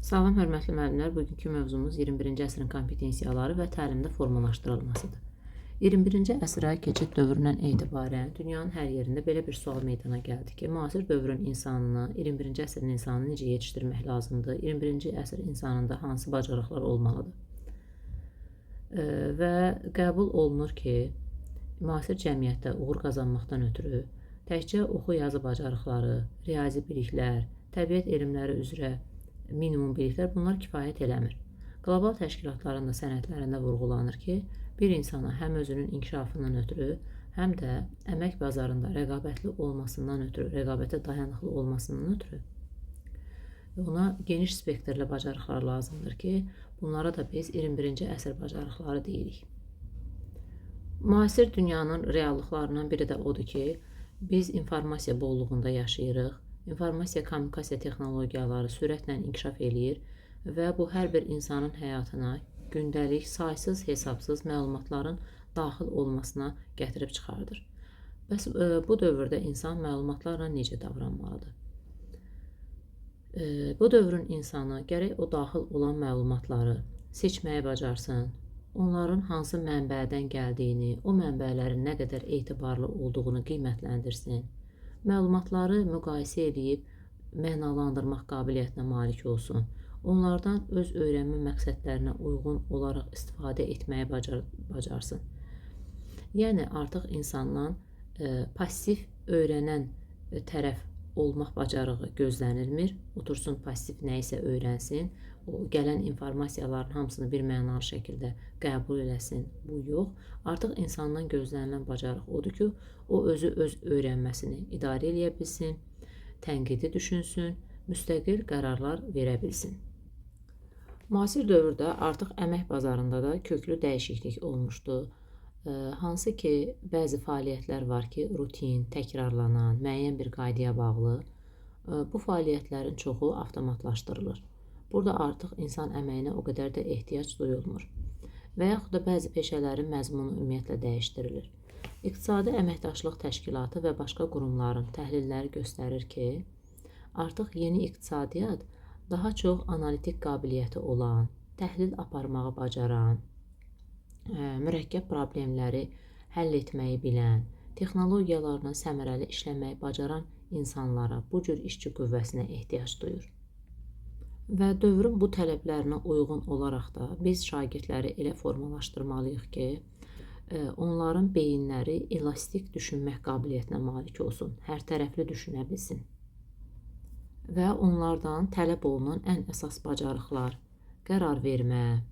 Salam, hörmətli müəllimlər. Bugünkü mövzumuz 21-ci əsrin kompetensiyaları və təlimdə formalaşdırılmasıdır. 21-ci əsrə keçid dövründən etibarən dünyanın hər yerində belə bir sual meydana gəldi ki, müasir dövrün insanını, 21-ci əsrin insanını necə yetişdirmək lazımdır? 21-ci əsr insanında hansı bacarıqlar olmalıdır? Və qəbul olunur ki, müasir cəmiyyətdə uğur qazanmaqdan ötürü təkcə oxu-yazı bacarıqları, riyazi biliklər, təbiət elmləri üzrə minimum biliklər bunlar kifayət eləmir. Qlobal təşkilatların da sənədlərində vurğulanır ki, bir insana həm özünün inkişafından ötürü, həm də əmək bazarında rəqabətli olmasından ötürü, rəqabətə dayanıqlı olmasından ötürü ona geniş spektrli bacarıqlar lazımdır ki, bunlara da biz 21-ci əsr bacarıqları deyirik. Müasir dünyanın reallıqlarından biri də odur ki, biz informasiya bolluğunda yaşayırıq. İnformasiya kommunikasiya texnologiyaları sürətlə inkişaf eləyir və bu hər bir insanın həyatına gündəlik saysız hesabsız məlumatların daxil olmasına gətirib çıxardır. Bəs bu dövrdə insan məlumatlarla necə davranmalıdır? Bu dövrün insanı gərək o daxil olan məlumatları seçməyi bacarsın, onların hansı mənbədən gəldiyini, o mənbələrin nə qədər etibarlı olduğunu qiymətləndirsin, məlumatları müqayisə edib mənalandırmaq qabiliyyətinə malik olsun, onlardan öz öyrənmə məqsədlərinə uyğun olaraq istifadə etməyi bacarsın. Yəni, artıq insandan passiv öyrənən tərəf olmaq bacarığı gözlənilmir. Otursun, passiv nəyisə öyrənsin, o gələn informasiyaların hamısını bir mənalı şəkildə qəbul eləsin. Bu yox. Artıq insandan gözlənilən bacarıq odur ki, o özü öz öyrənməsini idarə eləyə bilsin, tənqidi düşünsün, müstəqil qərarlar verə bilsin. Müasir dövrdə artıq əmək bazarında da köklü dəyişiklik olmuşdur. Hansı ki, bəzi fəaliyyətlər var ki, rutin, təkrarlanan, müəyyən bir qaydaya bağlı. Bu fəaliyyətlərin çoxu avtomatlaşdırılır. Burada artıq insan əməyinə o qədər də ehtiyac duyulmur. Və yaxud da bəzi peşələrin məzmunu ümumiyyətlə dəyişdirilir. İqtisadi Əməkdaşlıq Təşkilatı və başqa qurumların təhlilləri göstərir ki, artıq yeni iqtisadiyyat daha çox analitik qabiliyyəti olan, təhlil aparmağı bacaran, mürəkkəb problemləri həll etməyi bilən, texnologiyalarla səmərəli işləməyi bacaran insanlara, bu cür işçi qüvvəsinə ehtiyac duyur. Və dövrün bu tələblərinə uyğun olaraq da biz şagirdləri elə formalaşdırmalıyıq ki, onların beyinləri elastik düşünmək qabiliyyətinə malik olsun, hər tərəfli düşünə bilsin. Və onlardan tələb olunan ən əsas bacarıqlar qərar vermə,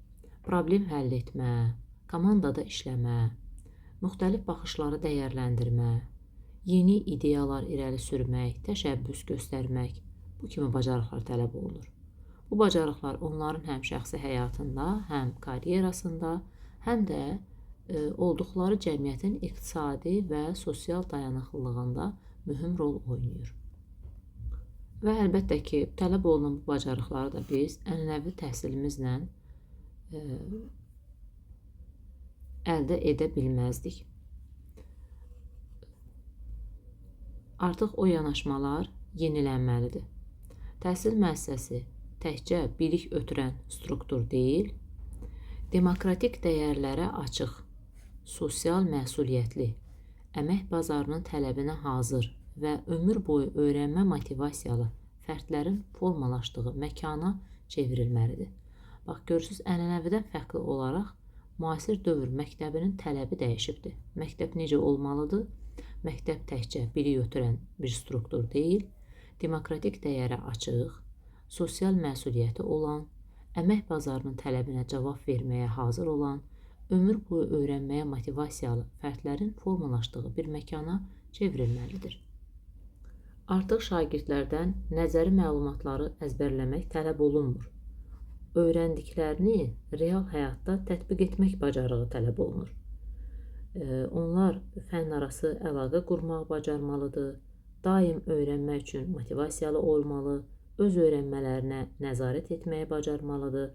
problem həll etmə, komandada işləmə, müxtəlif baxışları dəyərləndirmə, yeni ideyalar irəli sürmək, təşəbbüs göstərmək, bu kimi bacarıqlar tələb olunur. Bu bacarıqlar onların həm şəxsi həyatında, həm karyerasında, həm də olduqları cəmiyyətin iqtisadi və sosial dayanıqlılığında mühüm rol oynayır. Və əlbəttə ki, tələb olunan bu bacarıqları da biz ənənəvi təhsilimizlə əldə edə bilməzdik. Artıq o yanaşmalar yenilənməlidir. Təhsil müəssisəsi təkcə bilik ötürən struktur deyil, demokratik dəyərlərə açıq, sosial məsuliyyətli, əmək bazarının tələbinə hazır və ömür boyu öyrənmə motivasiyalı fərdlərin formalaşdığı məkana çevrilməlidir. Bax, görürsünüz, ənənəvidən fərqli olaraq müasir dövr məktəbinin tələbi dəyişibdir. Məktəb necə olmalıdır? Məktəb təkcə bilik ötürən bir struktur deyil, demokratik dəyərə açıq, sosial məsuliyyəti olan, əmək bazarının tələbinə cavab verməyə hazır olan, ömür boyu öyrənməyə motivasiyalı fərdlərin formalaşdığı bir məkana çevrilməlidir. Artıq şagirdlərdən nəzəri məlumatları əzbərləmək tələb olunmur. Öyrəndiklərini real həyatda tətbiq etmək bacarığı tələb olunur. Onlar fənnarası əlaqə qurmağı bacarmalıdır, daim öyrənmək üçün motivasiyalı olmalı, öz öyrənmələrinə nəzarət etməyi bacarmalıdır.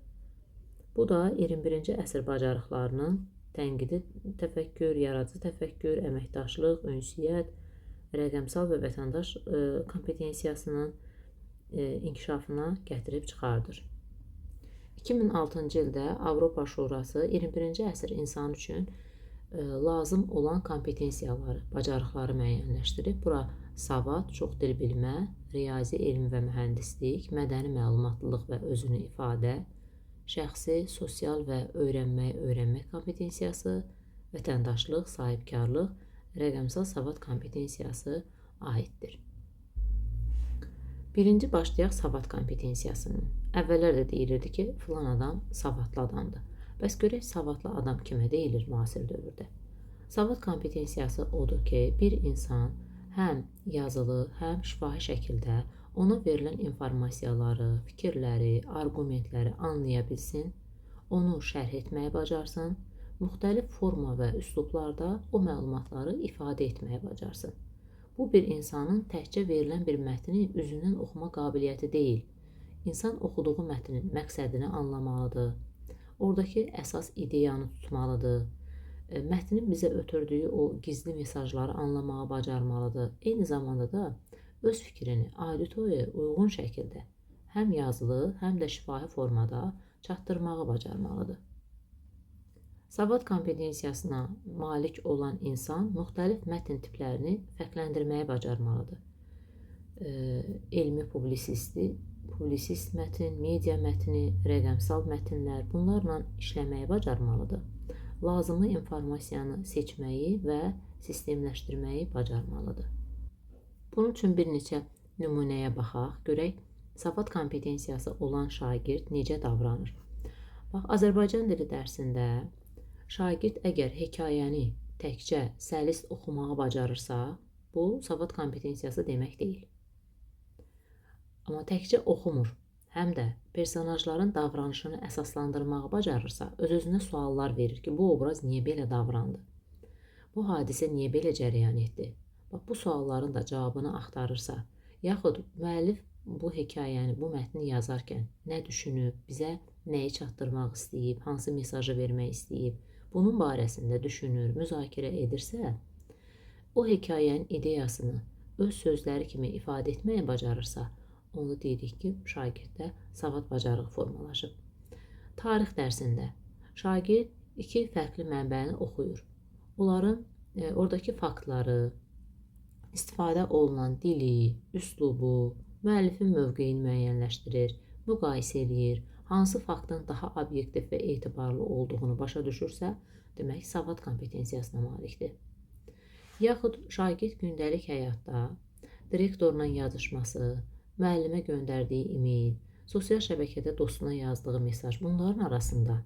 Bu da 21-ci əsr bacarıqlarının tənqidi təfəkkür, yaradıcı təfəkkür, əməkdaşlıq, ünsiyyət, rəqəmsal və vətəndaş kompetensiyasının inkişafına gətirib çıxardır. 2006-cı ildə Avropa Şurası 21-ci əsr insanı üçün lazım olan kompetensiyaları, bacarıqları müəyyənləşdirib. Bura savad, çox dil bilmə, riyazi elm və mühəndislik, mədəni məlumatlılıq və özünü ifadə, şəxsi, sosial və öyrənmək kompetensiyası, vətəndaşlıq, sahibkarlıq, rəqəmsal savad kompetensiyası aiddir. Birinci başlayaq savad kompetensiyasının. Əvvəllər də deyilirdi ki, filan adam savadlı adamdır. Bəs görək, savadlı adam kimə deyilir müasir dövrdə? Savad kompetensiyası odur ki, bir insan həm yazılı, həm şifahi şəkildə ona verilən informasiyaları, fikirləri, argumentləri anlaya bilsin, onu şərh etməyi bacarsın, müxtəlif forma və üslublarda o məlumatları ifadə etməyi bacarsın. Bu, bir insanın təkcə verilən bir mətni üzündən oxuma qabiliyyəti deyil. İnsan oxuduğu mətnin məqsədini anlamalıdır, oradakı əsas ideyanı tutmalıdır, mətnin bizə ötürdüyü o gizli mesajları anlamağı bacarmalıdır. Eyni zamanda da öz fikrini auditoriyaya uyğun şəkildə həm yazılı, həm də şifahi formada çatdırmağı bacarmalıdır. Savad kompetensiyasına malik olan insan müxtəlif mətn tiplərini fərqləndirməyi bacarmalıdır. Elmi publisist mətn, media mətni, rəqəmsal mətnlər, bunlarla işləməyi bacarmalıdır. Lazımlı informasiyanı seçməyi və sistemləşdirməyi bacarmalıdır. Bunun üçün bir neçə nümunəyə baxaq, görək savad kompetensiyası olan şagird necə davranır. Bax, Azərbaycan dili dərsində şagird əgər hekayəni təkcə səlis oxumağı bacarırsa, bu savad kompetensiyası demək deyil. Amma təkcə oxumur, həm də personajların davranışını əsaslandırmağı bacarırsa, öz-özünə suallar verir ki, bu obraz niyə belə davrandı? Bu hadisə niyə belə cərəyan etdi? Bax, bu sualların da cavabını axtarırsa, yaxud müəllif bu hekayəni, bu mətni yazarkən nə düşünüb, bizə nəyi çatdırmaq istəyib, hansı mesajı vermək istəyib, bunun barəsində düşünür, müzakirə edirsə, o hekayənin ideyasını öz sözləri kimi ifadə etməyə bacarırsa, onu deyirik ki, şagirddə savad bacarığı formalaşıb. Tarix dərsində şagird iki fərqli mənbəni oxuyur. Onların oradakı faktları, istifadə olunan dili, üslubu, müəllifin mövqeyini müəyyənləşdirir, müqayisə edir, hansı faktın daha obyektiv və etibarlı olduğunu başa düşürsə, demək savad kompetensiyasına malikdir. Yaxud şagird gündəlik həyatda direktorla yazışması, müəllimə göndərdiyi e-mail, sosial şəbəkədə dostuna yazdığı mesaj, bunların arasında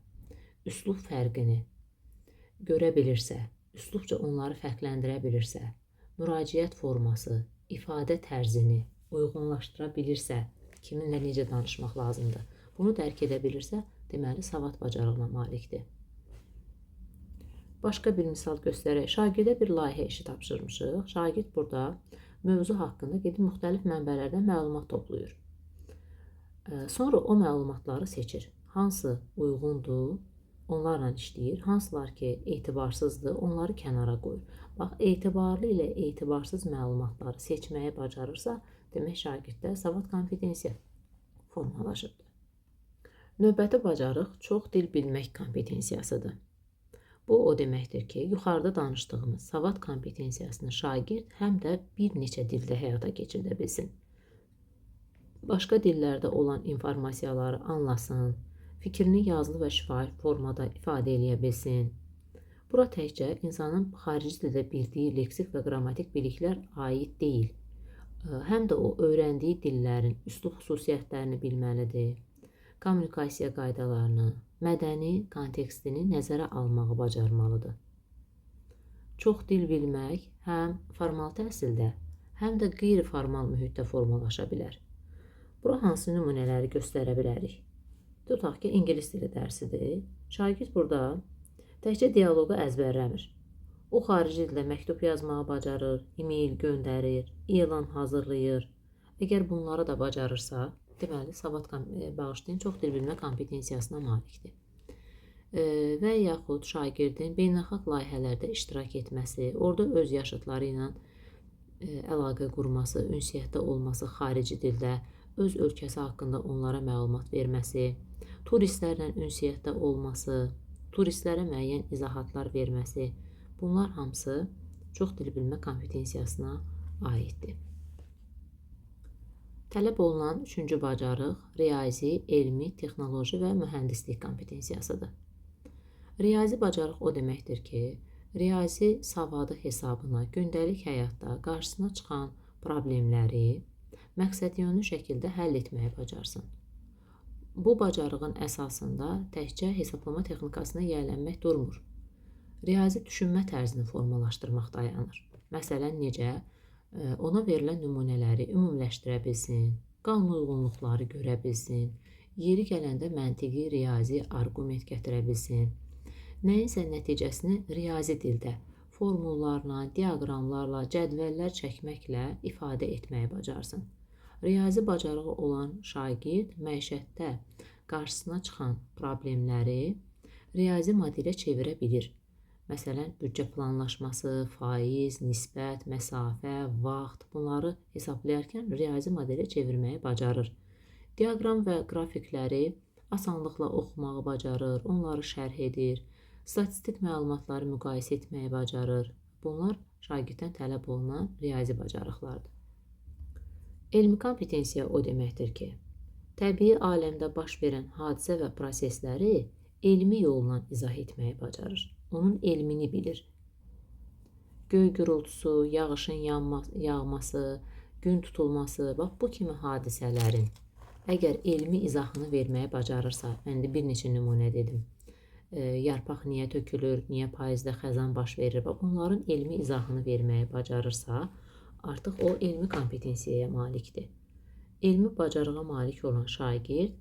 üslub fərqini görə bilirsə, üslubca onları fərqləndirə bilirsə, müraciət forması, ifadə tərzini uyğunlaşdıra bilirsə, kiminlə necə danışmaq lazımdır, bunu dərk edə bilirsə, deməli savad bacarığına malikdir. Başqa bir misal göstərək. Şagirdə bir layihə işi tapşırmışıq. Şagird burada mövzu haqqında gedib müxtəlif mənbələrdən məlumat toplayır. Sonra o məlumatları seçir. Hansı uyğundur, onlarla işləyir. Hansılar ki, etibarsızdır, onları kənara qoyur. Bax, etibarlı ilə etibarsız məlumatları seçməyi bacarırsa, demək şagirddə savad kompetensiya formalaşıbdır. Növbəti bacarıq çox dil bilmək kompetensiyasıdır. Bu, o deməkdir ki, yuxarıda danışdığımız savad kompetensiyasını şagird həm də bir neçə dildə həyata keçirdə bilsin. Başqa dillərdə olan informasiyaları anlasın, fikrini yazılı və şifahi formada ifadə edə bilsin. Bura təkcə insanın xarici dildə bildiyi leksik və qrammatik biliklər aid deyil. Həm də o öyrəndiyi dillərin üslub xüsusiyyətlərini bilməlidir. Kommunikasiya qaydalarını, mədəni kontekstini nəzərə almağı bacarmalıdır. Çox dil bilmək həm formal təhsildə, həm də qeyri-formal mühitdə formalaşa bilər. Bura hansı nümunələri göstərə bilərik? Tutaq ki, ingilis dili dərsidir. Şagird burada təkcə dialoqu əzbərləmir. O xarici dildə məktub yazmağı bacarır, e-mail göndərir, elan hazırlayır. Əgər bunları da bacarırsa, deməli, savad çox dil bilmə kompetensiyasına malikdir. Və yaxud şagirdin beynəlxalq layihələrdə iştirak etməsi, orada öz yaşıdları ilə əlaqə qurması, ünsiyyətdə olması xarici dildə, öz ölkəsi haqqında onlara məlumat verməsi, turistlərlə ünsiyyətdə olması, turistlərə müəyyən izahatlar verməsi, bunlar hamısı çox dil bilmə kompetensiyasına aiddir. Tələb olunan üçüncü bacarıq riyazi, elmi, texnoloji və mühəndislik kompetensiyasıdır. Riyazi bacarıq o deməkdir ki, riyazi savadı hesabına gündəlik həyatda qarşısına çıxan problemləri məqsədyönlü şəkildə həll etməyi bacarsın. Bu bacarığın əsasında təkcə hesablama texnikasına yiyələnmək durmur. Riyazi düşünmə tərzini formalaşdırmaq dayanır. Məsələn, necə? Ona verilən nümunələri ümumiləşdirə bilsin, qanunauyğunluqları görə bilsin, yeri gələndə məntiqi riyazi arqument gətirə bilsin, nəyinsə nəticəsini riyazi dildə formullarla, diaqramlarla, cədvəllər çəkməklə ifadə etməyi bacarsın. Riyazi bacarığı olan şagird məişətdə qarşısına çıxan problemləri riyazi modelə çevirə bilir. Məsələn, büdcə planlaşması, faiz, nisbət, məsafə, vaxt, bunları hesablayarkən riyazi modelə çevirməyi bacarır. Diaqram və qrafikləri asanlıqla oxumağı bacarır, onları şərh edir, statistik məlumatları müqayisə etməyi bacarır. Bunlar şagirddən tələb olunan riyazi bacarıqlardır. Elmi kompetensiya o deməkdir ki, təbii aləmdə baş verən hadisə və prosesləri elmi yolla izah etməyi bacarır. Onun elmini bilir. Göy gürültüsü, yağışın yağması, gün tutulması, bax bu kimi hadisələrin əgər elmi izahını verməyə bacarırsa, mən də bir neçə nümunə dedim. Yarpaq niyə tökülür, niyə payızda xəzan baş verir, bax bunların elmi izahını verməyə bacarırsa, artıq o elmi kompetensiyaya malikdir. Elmi bacarığa malik olan şagird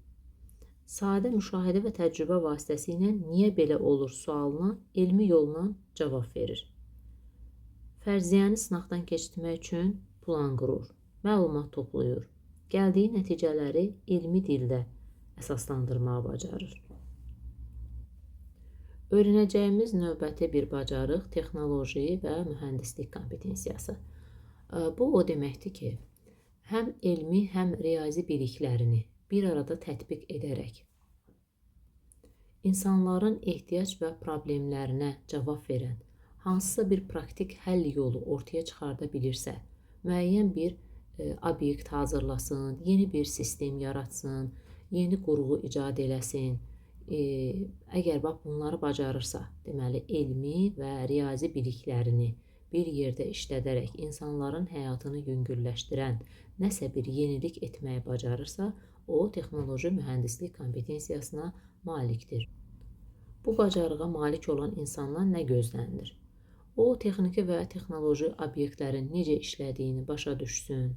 sadə müşahidə və təcrübə vasitəsilə niyə belə olur sualına elmi yolla cavab verir. Fərziyyəni sınaqdan keçirmək üçün plan qurur, məlumat toplayır, gəldiyi nəticələri elmi dildə əsaslandırmağı bacarır. Öyrənəcəyimiz növbəti bir bacarıq texnoloji və mühəndislik kompetensiyası. Bu o deməkdir ki, həm elmi, həm riyazi biliklərini bir arada tətbiq edərək insanların ehtiyac və problemlərinə cavab verən hansısa bir praktik həll yolu ortaya çıxarda bilirsə, müəyyən bir obyekt hazırlasın, yeni bir sistem yaratsın, yeni qurğu icad eləsin, əgər bax bunları bacarırsa, deməli elmi və riyazi biliklərini bir yerdə işlədərək insanların həyatını yüngülləşdirən nəsə bir yenilik etməyi bacarırsa, o texnoloji mühəndislik kompetensiyasına malikdir. Bu bacarığa malik olan insandan nə gözlənilir? O, texniki və texnoloji obyektlərin necə işlədiyini başa düşsün,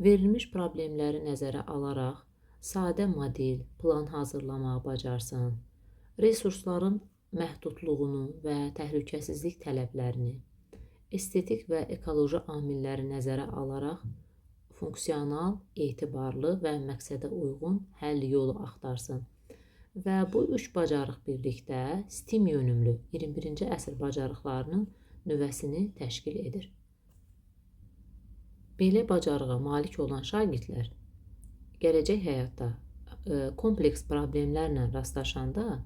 verilmiş problemləri nəzərə alaraq sadə model, plan hazırlamağı bacarsın, resursların məhdudluğunu və təhlükəsizlik tələblərini, estetik və ekoloji amilləri nəzərə alaraq funksional, etibarlı və məqsədə uyğun həll yolu axtarsın. Və bu üç bacarıq birlikdə STEM yönümlü 21-ci əsr bacarıqlarının nüvəsini təşkil edir. Belə bacarığa malik olan şagirdlər gələcək həyatda kompleks problemlərlə rastlaşanda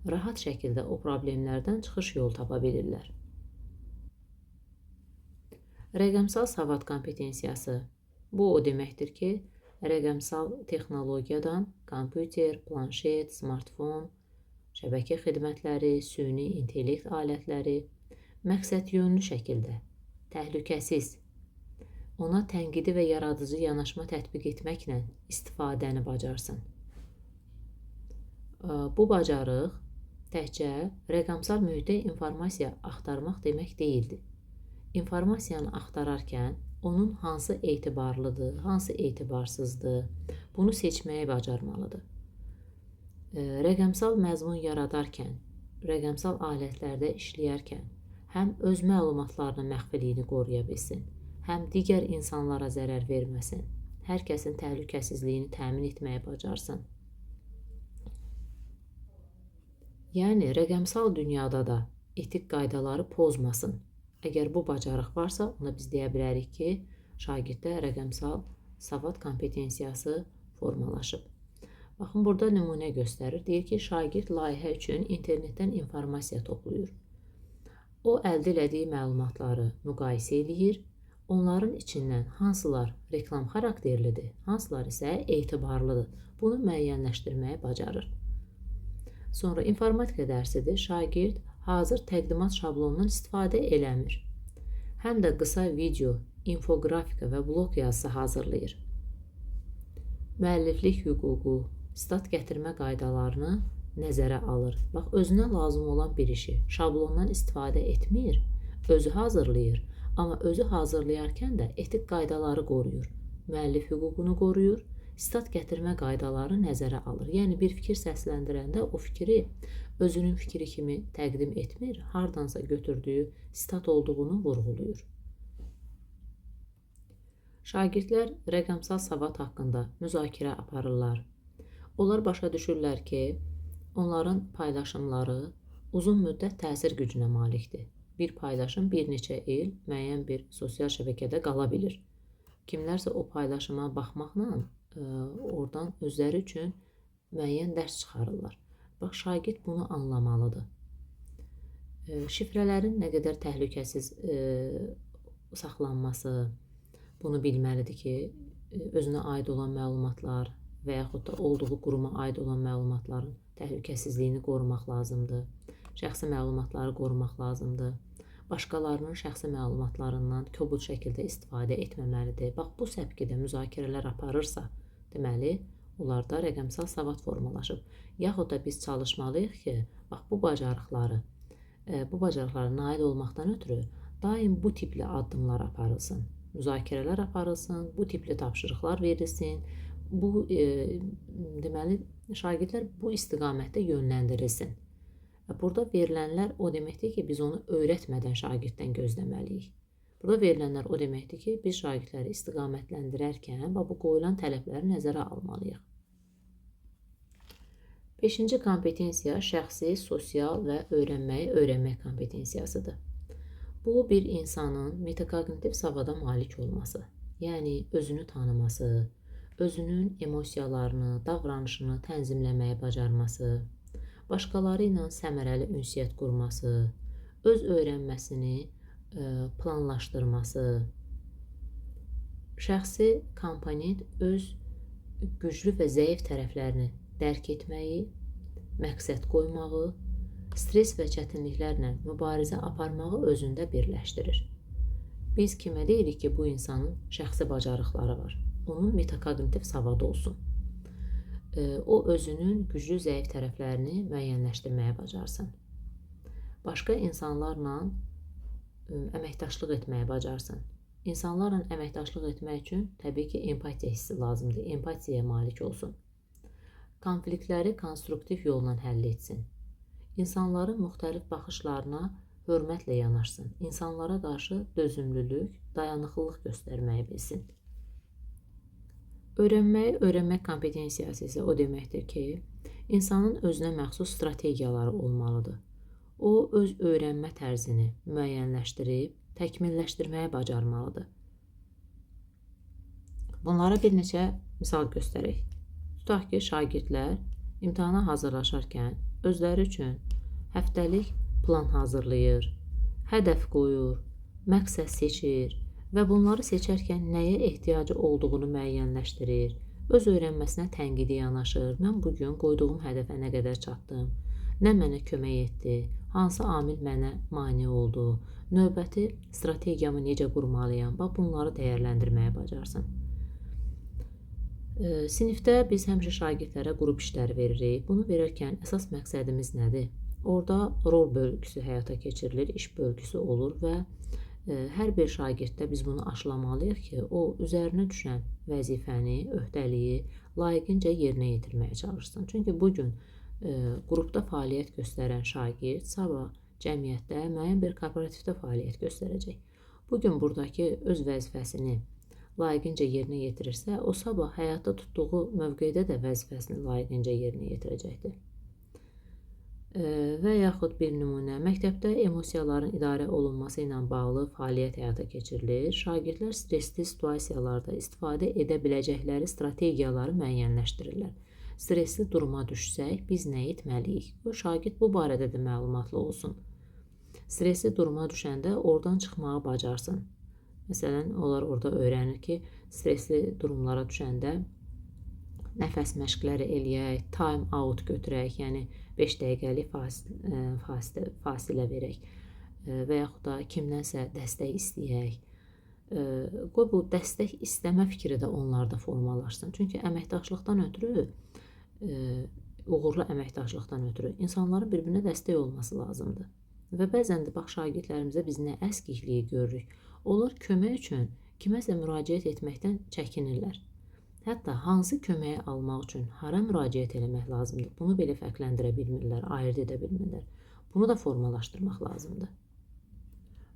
rahat şəkildə o problemlərdən çıxış yolu tapa bilirlər. Rəqəmsal savad kompetensiyası. Bu o deməkdir ki, rəqəmsal texnologiyadan kompüter, planşet, smartfon, şəbəkə xidmətləri, süni intellekt alətləri məqsədyönlü şəkildə, təhlükəsiz, ona tənqidi və yaradıcı yanaşma tətbiq etməklə istifadəni bacarsın. Bu bacarıq təkcə rəqəmsal mühitdə informasiya axtarmaq demək deyildir. İnformasiyanı axtararkən onun hansı etibarlıdır, hansı etibarsızdır, bunu seçməyi bacarmalıdır. Rəqəmsal məzmun yaradarkən, rəqəmsal alətlərdə işləyərkən həm öz məlumatlarının məxfiliyini qoruya bilsin, həm digər insanlara zərər verməsin, hər kəsin təhlükəsizliyini təmin etməyi bacarsın. Yəni, rəqəmsal dünyada da etik qaydaları pozmasın. Əgər bu bacarıq varsa, ona biz deyə bilərik ki, şagirddə rəqəmsal savad kompetensiyası formalaşıb. Baxın, burada nümunə göstərir. Deyir ki, şagird layihə üçün internetdən informasiya toplayır. O, əldə elədiyi məlumatları müqayisə edir. Onların içindən hansılar reklam xarakterlidir, hansılar isə etibarlıdır. Bunu müəyyənləşdirməyi bacarır. Sonra informatika dərsidir. Şagird hazır təqdimat şablonundan istifadə eləmir. Həm də qısa video, infografika və blog yazısı hazırlayır. Müəlliflik hüququ, stat gətirmə qaydalarını nəzərə alır. Bax, özünə lazım olan bir işi şablondan istifadə etmir, özü hazırlayır. Amma özü hazırlayarkən də etik qaydaları qoruyur. Müəllif hüququnu qoruyur, stat gətirmə qaydaları nəzərə alır. Yəni, bir fikir səsləndirəndə o fikri özünün fikri kimi təqdim etmir, hardansa götürdüyü stat olduğunu vurğulayır. Şagirdlər rəqəmsal savad haqqında müzakirə aparırlar. Onlar başa düşürlər ki, onların paylaşımları uzun müddət təsir gücünə malikdir. Bir paylaşım bir neçə il müəyyən bir sosial şəbəkədə qala bilir. Kimlərsə o paylaşıma baxmaqla oradan özləri üçün müəyyən dərs çıxarırlar. Bax, şagird bunu anlamalıdır. Şifrələrin nə qədər təhlükəsiz saxlanması, bunu bilməlidir ki, özünə aid olan məlumatlar və yaxud da olduğu quruma aid olan məlumatların təhlükəsizliyini qorumaq lazımdır. Şəxsi məlumatları qorumaq lazımdır. Başqalarının şəxsi məlumatlarından kobud şəkildə istifadə etməməlidir. Bax, bu səpkidə müzakirələr aparırsa, deməli, onlarda rəqəmsal savad formalaşıb. Yaxud da biz çalışmalıyıq ki, bax, bu bacarıqlara nail olmaqdan ötürü daim bu tipli addımlar aparılsın. Müzakirələr aparılsın, bu tipli tapşırıqlar verilsin. Bu, deməli, şagirdlər bu istiqamətdə yönləndirilsin. Burada verilənlər o deməkdir ki, biz onu öyrətmədən şagirddən gözləməliyik. Burada verilənlər o deməkdir ki, biz şagirdləri istiqamətləndirərkən bu qoyulan tələbləri nəzərə almalıyıq. 5-ci kompetensiya şəxsi, sosial və öyrənmək kompetensiyasıdır. Bu, bir insanın metakognitiv savada malik olması, yəni özünü tanıması, özünün emosiyalarını, davranışını tənzimləməyi bacarması, başqaları ilə səmərəli ünsiyyət qurması, öz öyrənməsini planlaşdırması, şəxsi komponent öz güclü və zəif tərəflərini dərk etməyi, məqsəd qoymağı, stres və çətinliklərlə mübarizə aparmağı özündə birləşdirir. Biz kimə deyirik ki, bu insanın şəxsi bacarıqları var, onun metakognitiv savadı olsun. O, özünün güclü, zəif tərəflərini müəyyənləşdirməyə bacarsın. Başqa insanlarla əməkdaşlıq etməyə bacarsın. İnsanlarla əməkdaşlıq etmək üçün təbii ki, empatiya hissi lazımdır, empatiyaya malik olsun. Konfliktləri konstruktiv yolla həll etsin. İnsanların müxtəlif baxışlarına hörmətlə yanaşsın. İnsanlara qarşı dözümlülük, dayanıqlılıq göstərməyi bilsin. Öyrənmək kompetensiyası isə o deməkdir ki, insanın özünə məxsus strategiyaları olmalıdır. O, öz öyrənmə tərzini müəyyənləşdirib, təkmilləşdirməyə bacarmalıdır. Bunlara bir neçə misal göstərək. Tutaq ki, şagirdlər imtahana hazırlaşarkən özləri üçün həftəlik plan hazırlayır, hədəf qoyur, məqsəd seçir və bunları seçərkən nəyə ehtiyacı olduğunu müəyyənləşdirir, öz öyrənməsinə tənqidi yanaşır. Mən bugün qoyduğum hədəfə nə qədər çatdım, nə mənə kömək etdi, hansı amil mənə mane oldu, növbəti strategiyamı necə qurmalıyam, bunları dəyərləndirməyə bacarsın. Sinifdə biz həmişə şagirdlərə qrup işləri veririk. Bunu verərkən əsas məqsədimiz nədir? Orada rol bölgüsü həyata keçirilir, iş bölgüsü olur və hər bir şagirddə biz bunu aşılamalıyıq ki, o, üzərinə düşən vəzifəni, öhdəliyi layiqincə yerinə yetirməyə çalışsın. Çünki bugün qrupda fəaliyyət göstərən şagird sabah cəmiyyətdə müəyyən bir korporativdə fəaliyyət göstərəcək. Bugün buradakı öz vəzifəsini layiqincə yerinə yetirirsə, o sabah həyatda tutduğu mövqedə də vəzifəsini layiqincə yerinə yetirəcəkdir. Və yaxud bir nümunə, məktəbdə emosiyaların idarə olunması ilə bağlı fəaliyyət həyata keçirilir. Şagirdlər stresli situasiyalarda istifadə edə biləcəkləri strategiyaları müəyyənləşdirirlər. Stresli duruma düşsək, biz nə etməliyik? O şagird bu barədə də məlumatlı olsun. Stresli duruma düşəndə oradan çıxmağı bacarsın. Məsələn, onlar orada öyrənir ki, stresli durumlara düşəndə nəfəs məşqləri eləyək, time out götürək, yəni 5 dəqiqəlik fasilə verək və yaxud da kimdənsə dəstək istəyək. Qoy bu dəstək istəmə fikri də onlarda formalaşsın. Çünki əməkdaşlıqdan ötürü, uğurlu əməkdaşlıqdan ötürü insanların bir-birinə dəstək olması lazımdır. Və bəzən də bax şagirdlərimizə biz nə əskikliyi görürük. Onlar kömək üçün kiməsə müraciət etməkdən çəkinirlər. Hətta hansı köməyi almaq üçün hara müraciət etmək lazımdır, bunu belə fərqləndirə bilmirlər, ayırd edə bilmirlər. Bunu da formalaşdırmaq lazımdır.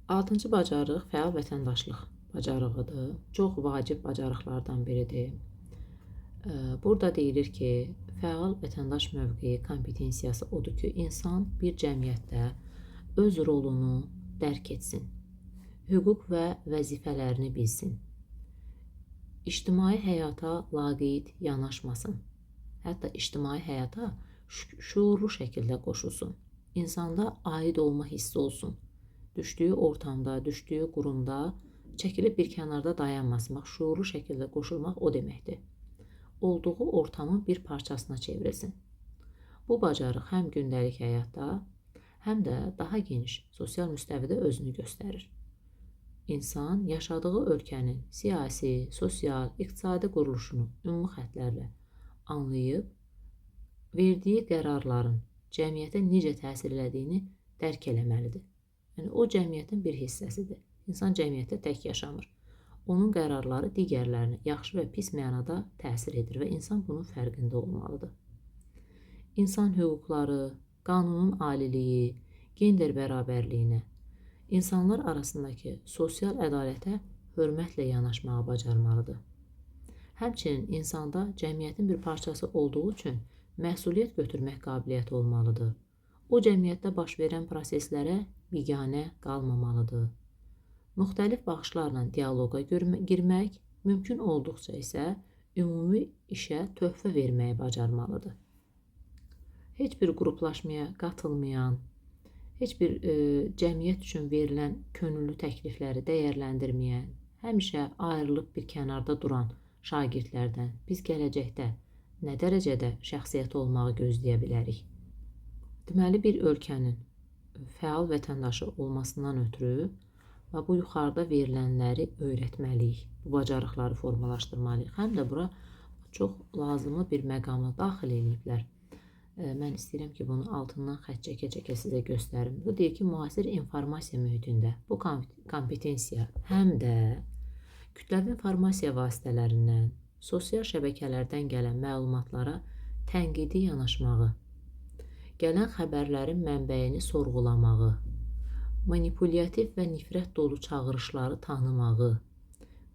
6-cı bacarıq fəal vətəndaşlıq bacarığıdır. Çox vacib bacarıqlardan biridir. Burada deyilir ki, fəal vətəndaş mövqeyi kompetensiyası odur ki, insan bir cəmiyyətdə öz rolunu dərk etsin, hüquq və vəzifələrini bilsin, ictimai həyata laqeyd yanaşmasın, hətta ictimai həyata şuurlu şəkildə qoşulsun, insanda aid olma hissi olsun, düşdüyü ortamda, düşdüyü qurumda çəkilib bir kənarda dayanmasın, şuurlu şəkildə qoşulmaq o deməkdir. Olduğu ortamın bir parçasına çevrilsin. Bu bacarıq həm gündəlik həyatda, həm də daha geniş sosial müstəvidə özünü göstərir. İnsan yaşadığı ölkənin siyasi, sosial, iqtisadi quruluşunu ümumi xəttlərlə anlayıb, verdiyi qərarların cəmiyyətə necə təsir elədiyini dərk eləməlidir. Yəni, o cəmiyyətin bir hissəsidir. İnsan cəmiyyətdə tək yaşamır. Onun qərarları digərlərinə yaxşı və pis mənada təsir edir və insan bunun fərqində olmalıdır. İnsan hüquqları, qanunun aliliyi, gender bərabərliyinə, insanlar arasındakı sosial ədalətə hörmətlə yanaşmağı bacarmalıdır. Həmçinin insanda cəmiyyətin bir parçası olduğu üçün məsuliyyət götürmək qabiliyyəti olmalıdır. O cəmiyyətdə baş verən proseslərə biganə qalmamalıdır. Müxtəlif baxışlarla dialoqa girmək, mümkün olduqca isə ümumi işə töhfə verməyi bacarmalıdır. Heç bir qruplaşmaya qatılmayan, heç bir cəmiyyət üçün verilən könüllü təklifləri dəyərləndirməyən, həmişə ayrılıb bir kənarda duran şagirdlərdən biz gələcəkdə nə dərəcədə şəxsiyyəti olmağı gözləyə bilərik? Deməli, bir ölkənin fəal vətəndaşı olmasından ötürü və bu yuxarıda verilənləri öyrətməliyik, bu bacarıqları formalaşdırmalıyıq. Həm də bura çox lazımlı bir məqamı daxil ediblər. Mən istəyirəm ki, bunu altından xətt çəkə-çəkə sizə göstərim. Bu deyir ki, müasir informasiya mühitində bu kompetensiya həm də kütləvi informasiya vasitələrindən, sosial şəbəkələrdən gələn məlumatlara tənqidi yanaşmağı, gələn xəbərlərin mənbəyini sorğulamağı, manipulyativ və nifrət dolu çağırışları tanımağı,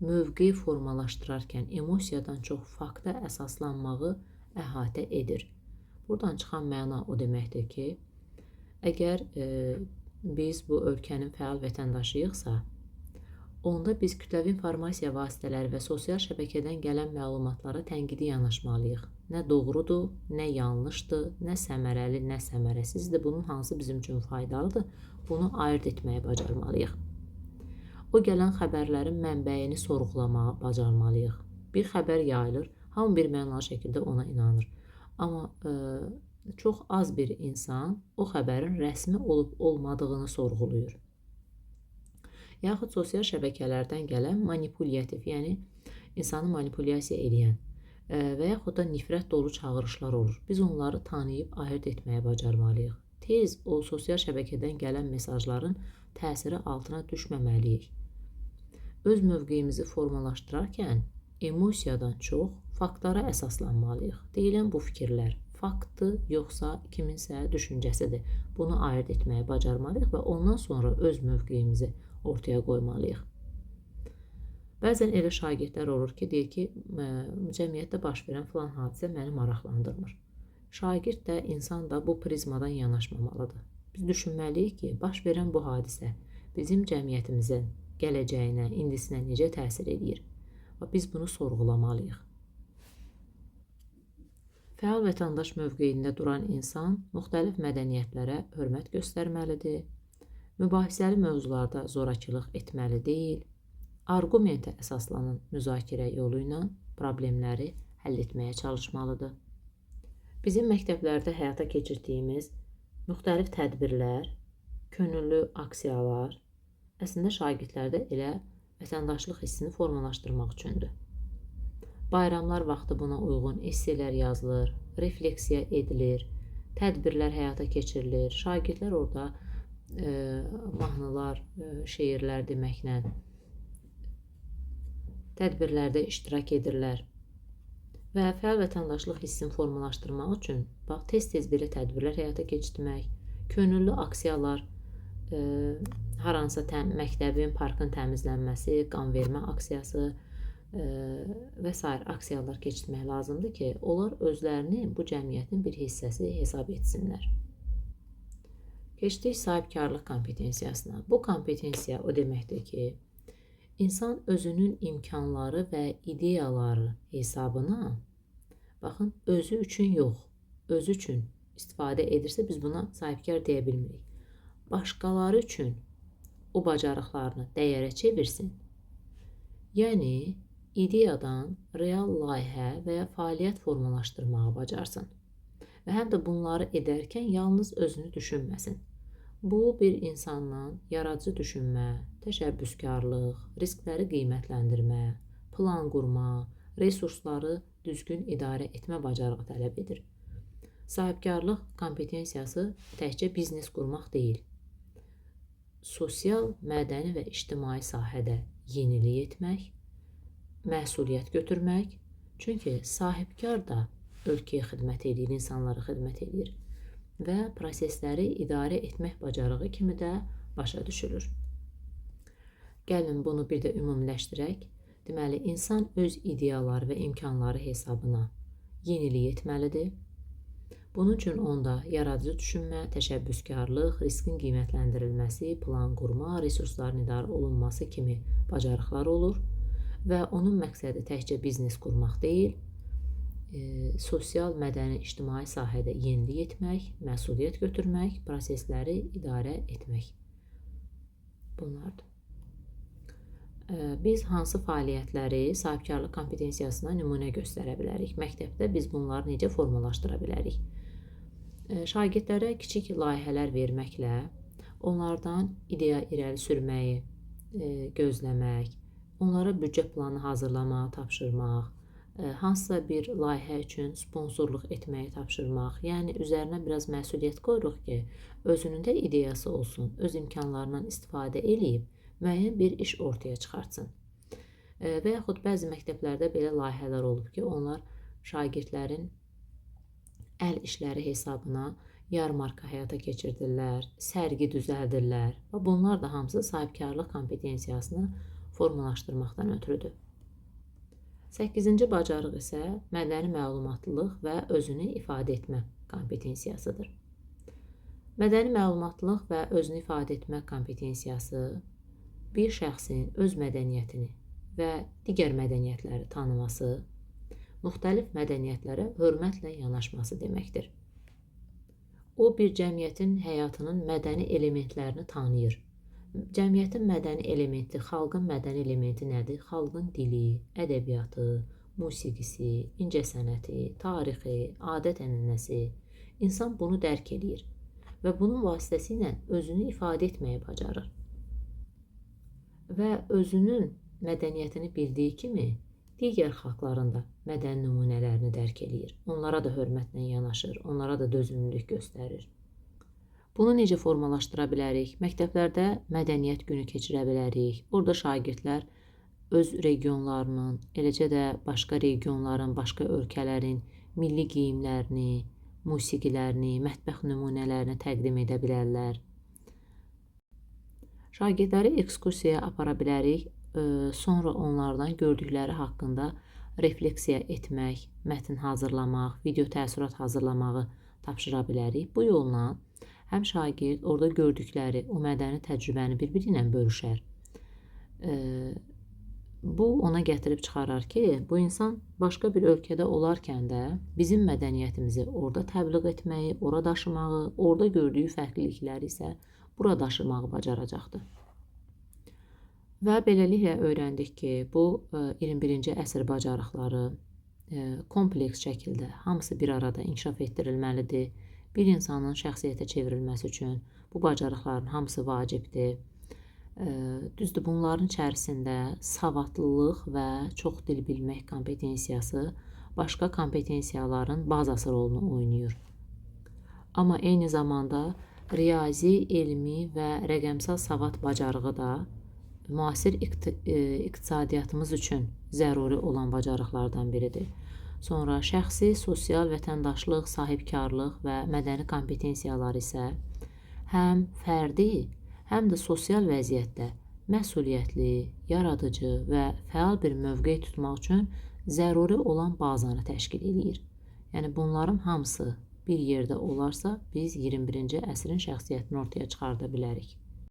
mövqe formalaşdırarkən emosiyadan çox fakta əsaslanmağı əhatə edir. Buradan çıxan məna o deməkdir ki, əgər biz bu ölkənin fəal vətəndaşıyıqsa, onda biz kütləvi informasiya vasitələri və sosial şəbəkədən gələn məlumatlara tənqidi yanaşmalıyıq. Nə doğrudur, nə yanlışdır, nə səmərəli, nə səmərəsizdir. Bunun hansı bizim üçün faydalıdır, bunu ayırd etməyi bacarmalıyıq. O gələn xəbərlərin mənbəyini sorğulamağı bacarmalıyıq. Bir xəbər yayılır, hamı bir mənalı şəkildə ona inanır. Amma çox az bir insan o xəbərin rəsmi olub-olmadığını sorğuluyur. Yaxud sosial şəbəkələrdən gələn manipulyativ, yəni insanı manipulyasiya edən və yaxud da nifrət dolu çağırışlar olur. Biz onları tanıyıb ayırd etməyə bacarmalıyıq. Tez o sosial şəbəkədən gələn mesajların təsiri altına düşməməliyik. Öz mövqeyimizi formalaşdırarkən emosiyadan çox faktlara əsaslanmalıyıq. Deyilən bu fikirlər faktdır, yoxsa kiminsə düşüncəsidir. Bunu ayırd etməyə bacarmalıyıq və ondan sonra öz mövqeyimizi ortaya qoymalıyıq. Bəzən elə şagirdlər olur ki, deyir ki, cəmiyyətdə baş verən filan hadisə məni maraqlandırmır. Şagird də, insan da bu prizmadan yanaşmamalıdır. Biz düşünməliyik ki, baş verən bu hadisə bizim cəmiyyətimizin gələcəyinə, indisinə necə təsir edir və biz bunu sorğulamalıyıq. Fəal vətəndaş mövqeyində duran insan müxtəlif mədəniyyətlərə hörmət göstərməlidir, mübahisəli mövzularda zorakılıq etməli deyil, arqumentə əsaslanan müzakirə yolu ilə problemləri həll etməyə çalışmalıdır. Bizim məktəblərdə həyata keçirdiyimiz müxtəlif tədbirlər, könüllü aksiyalar əslində şagirdlərdə elə vətəndaşlıq hissini formalaşdırmaq üçündür. Bayramlar vaxtı buna uyğun esselər yazılır, refleksiya edilir, tədbirlər həyata keçirilir. Şagirdlər orada mahnılar, şeirlər deməklə tədbirlərdə iştirak edirlər. Və fəal vətəndaşlıq hissini formalaşdırmaq üçün tez-tez belə tədbirlər həyata keçirmək, könüllü aksiyalar, haransa məktəbin, parkın təmizlənməsi, qanvermə aksiyası və s. aksiyalar keçirmək lazımdır ki, onlar özlərini bu cəmiyyətin bir hissəsi hesab etsinlər. Keçdik sahibkarlıq kompetensiyasına. Bu kompetensiya o deməkdir ki, insan özünün imkanları və ideyaları hesabına, baxın, özü üçün yox, özü üçün istifadə edirsə biz buna sahibkar deyə bilmirik. Başqaları üçün o bacarıqlarını dəyərə çevirsin. Yəni, ideyadan real layihə və ya fəaliyyət formalaşdırmağı bacarsın. Və həm də bunları edərkən yalnız özünü düşünməsin. Bu, bir insandan yaradıcı düşünmə, təşəbbüskarlıq, riskləri qiymətləndirmə, plan qurma, resursları düzgün idarə etmə bacarığı tələb edir. Sahibkarlıq kompetensiyası təkcə biznes qurmaq deyil. Sosial, mədəni və ictimai sahədə yenilik etmək, məsuliyyət götürmək, çünki sahibkar da ölkəyə xidmət edir, insanlara xidmət edir və prosesləri idarə etmək bacarığı kimi də başa düşülür. Gəlin bunu bir də ümumiləşdirək. Deməli, insan öz ideyaları və imkanları hesabına yenilik etməlidir. Bunun üçün onda yaradıcı düşünmə, təşəbbüskarlıq, riskin qiymətləndirilməsi, plan qurma, resursların idarə olunması kimi bacarıqlar olur və onun məqsədi təkcə biznes qurmaq deyil, sosial, mədəni, ictimai sahədə yenilik etmək, məsuliyyət götürmək, prosesləri idarə etmək. Bunlardır. Biz hansı fəaliyyətləri sahibkarlıq kompetensiyasına nümunə göstərə bilərik? Məktəbdə biz bunları necə formalaşdıra bilərik? Şagirdlərə kiçik layihələr verməklə onlardan ideya irəli sürməyi gözləmək, onlara büdcə planı hazırlamağı tapşırmaq, hansısa bir layihə üçün sponsorluq etməyi tapşırmaq, yəni üzərinə biraz məsuliyyət qoyuruq ki, özünün də ideyası olsun, öz imkanlarından istifadə edib müəyyən bir iş ortaya çıxartsın. Və yaxud bəzi məktəblərdə belə layihələr olub ki, onlar şagirdlərin əl işləri hesabına yarmarka həyata keçirdirlər, sərgi düzəldirlər və bunlar da hamısı sahibkarlıq kompetensiyasını formalaşdırmaqdan ötürüdür. 8-ci bacarıq isə mədəni məlumatlılıq və özünü ifadə etmə kompetensiyasıdır. Mədəni məlumatlılıq və özünü ifadə etmə kompetensiyası bir şəxsin öz mədəniyyətini və digər mədəniyyətləri tanıması, müxtəlif mədəniyyətlərə hörmətlə yanaşması deməkdir. O, bir cəmiyyətin həyatının mədəni elementlərini tanıyır. Cəmiyyətin mədəni elementi, xalqın mədəni elementi nədir? Xalqın dili, ədəbiyyatı, musiqisi, incəsənəti, tarixi, adət-ənənəsi. İnsan bunu dərk edir və bunun vasitəsilə özünü ifadə etməyə bacarır. Və özünün mədəniyyətini bildiyi kimi, digər xalqların da mədəni nümunələrini dərk edir. Onlara da hörmətlə yanaşır, onlara da dözümlülük göstərir. Bunu necə formalaşdıra bilərik? Məktəblərdə mədəniyyət günü keçirə bilərik. Burada şagirdlər öz regionlarının, eləcə də başqa regionların, başqa ölkələrin milli geyimlərini, musiqilərini, mətbəx nümunələrini təqdim edə bilərlər. Şagirdləri ekskursiyaya apara bilərik. Sonra onlardan gördükləri haqqında refleksiya etmək, mətn hazırlamaq, video təəssürat hazırlamağı tapşıra bilərik. Bu yolla həm şagird orada gördükləri o mədəni təcrübəni bir-biri ilə bölüşər Bu ona gətirib çıxarar ki, bu insan başqa bir ölkədə olarkən də bizim mədəniyyətimizi orada təbliğ etməyi, ora daşımağı, orada gördüyü fərqlilikləri isə bura daşımağı bacaracaqdır. Və beləliklə öyrəndik ki, bu 21-ci əsr bacarıqları kompleks şəkildə hamısı bir arada inkişaf etdirilməlidir. Bir insanın şəxsiyyətə çevrilməsi üçün bu bacarıqların hamısı vacibdir. Düzdür, bunların içərisində savadlılıq və çox dil bilmək kompetensiyası başqa kompetensiyaların bazası rolunu oynayır. Amma eyni zamanda riyazi, elmi və rəqəmsal savad bacarığı da müasir iqtisadiyyatımız üçün zəruri olan bacarıqlardan biridir. Sonra şəxsi, sosial, vətəndaşlıq, sahibkarlıq və mədəni kompetensiyalar isə həm fərdi, həm də sosial vəziyyətdə məsuliyyətli, yaradıcı və fəal bir mövqe tutmaq üçün zəruri olan bazanı təşkil edir. Yəni bunların hamısı bir yerdə olarsa biz 21-ci əsrin şəxsiyyətini ortaya çıxarda bilərik.